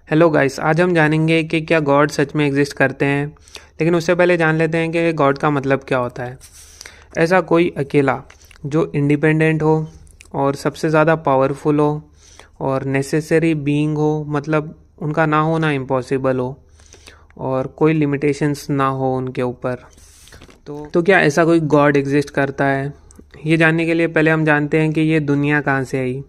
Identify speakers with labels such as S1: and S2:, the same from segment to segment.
S1: Hello guys, आज हम जानेंगे कि क्या गॉड सच में एग्जिस्ट करते हैं। लेकिन उससे पहले जान लेते हैं कि गॉड का मतलब क्या होता है। ऐसा कोई अकेला जो इंडिपेंडेंट हो और सबसे ज़्यादा पावरफुल हो और नेसेसरी बीइंग हो, मतलब उनका ना होना इम्पॉसिबल हो और कोई लिमिटेशंस ना हो उनके ऊपर। तो क्या ऐसा कोई गॉड एग्जिस्ट करता है? ये जानने के लिए पहले हम जानते हैं कि ये दुनिया कहाँ से आई।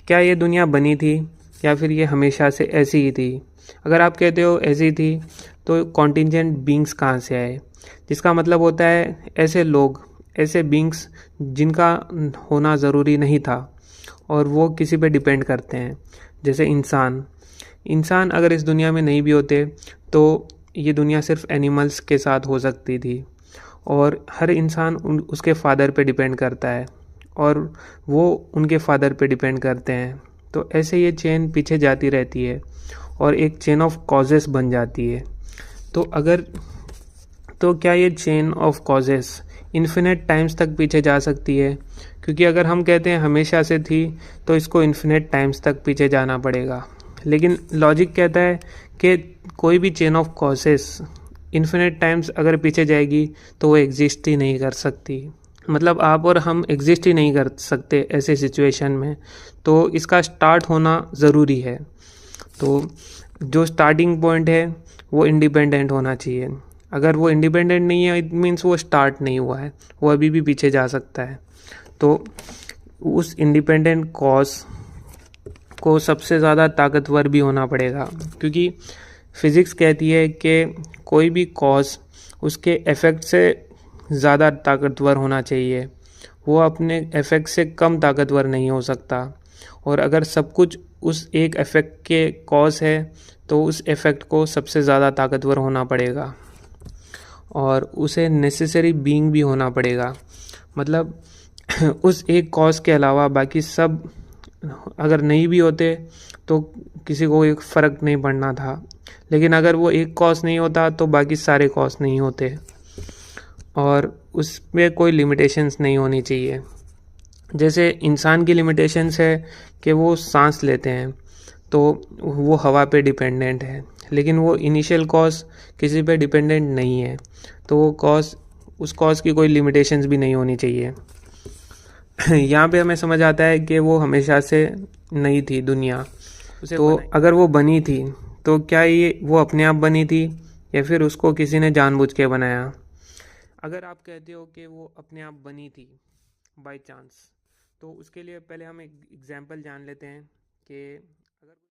S1: क्या ये दुनिया बनी थी या फिर ये हमेशा से ऐसी ही थी? अगर आप कहते हो ऐसी थी तो कॉन्टिजेंट बींग्स कहाँ से आए? जिसका मतलब होता है ऐसे लोग, ऐसे बींग्स जिनका होना ज़रूरी नहीं था और वो किसी पे डिपेंड करते हैं। जैसे इंसान इंसान अगर इस दुनिया में नहीं भी होते तो ये दुनिया सिर्फ एनिमल्स के साथ हो सकती थी। और हर इंसान उसके फादर पे डिपेंड करता है और वो उनके फादर पे डिपेंड करते हैं। तो ऐसे ये चेन पीछे जाती रहती है और एक चेन ऑफ कॉजेस बन जाती है। तो अगर तो क्या ये chain of causes infinite times तक पीछे जा सकती है? क्योंकि अगर हम कहते हैं हमेशा से थी तो इसको इन्फिनेट टाइम्स तक पीछे जाना पड़ेगा। लेकिन लॉजिक कहता है कि कोई भी chain of causes infinite times अगर पीछे जाएगी तो वो एग्जिस्ट ही नहीं कर सकती। मतलब आप और हम एग्जिस्ट ही नहीं कर सकते ऐसे सिचुएशन में। तो इसका स्टार्ट होना ज़रूरी है। तो जो स्टार्टिंग पॉइंट है वो इंडिपेंडेंट होना चाहिए। अगर वो इंडिपेंडेंट नहीं है इट मीन्स वो स्टार्ट नहीं हुआ है, वो अभी भी पीछे जा सकता है। तो उस इंडिपेंडेंट कॉज को सबसे ज़्यादा ताकतवर भी होना पड़ेगा, क्योंकि फिज़िक्स कहती है कि कोई भी कॉज उसके इफ़ेक्ट से ज़्यादा ताकतवर होना चाहिए, वो अपने इफ़ेक्ट से कम ताकतवर नहीं हो सकता। और अगर सब कुछ उस एक इफ़ेक्ट के कॉज है तो उस इफ़ेक्ट को सबसे ज़्यादा ताकतवर होना पड़ेगा और उसे नेसेसरी बीइंग भी होना पड़ेगा। मतलब उस एक कॉज के अलावा बाकी सब अगर नहीं भी होते तो किसी को एक फ़र्क नहीं पड़ना था। लेकिन अगर वो एक कॉज नहीं होता तो बाकी सारे कॉज नहीं होते और उसमें कोई लिमिटेशंस नहीं होनी चाहिए। जैसे इंसान की लिमिटेशंस है कि वो सांस लेते हैं तो वो हवा पे डिपेंडेंट है, लेकिन वो इनिशियल कॉज किसी पे डिपेंडेंट नहीं है। तो वो कॉज, उस कॉज की कोई लिमिटेशंस भी नहीं होनी चाहिए। यहाँ पे हमें समझ आता है कि वो हमेशा से नहीं थी दुनिया। तो अगर वो बनी थी तो क्या ये वो अपने आप बनी थी या फिर उसको किसी ने जानबूझ के बनाया? अगर आप कहते हो कि वो अपने आप बनी थी बाय चांस, तो उसके लिए पहले हम एक एग्जांपल जान लेते हैं कि अगर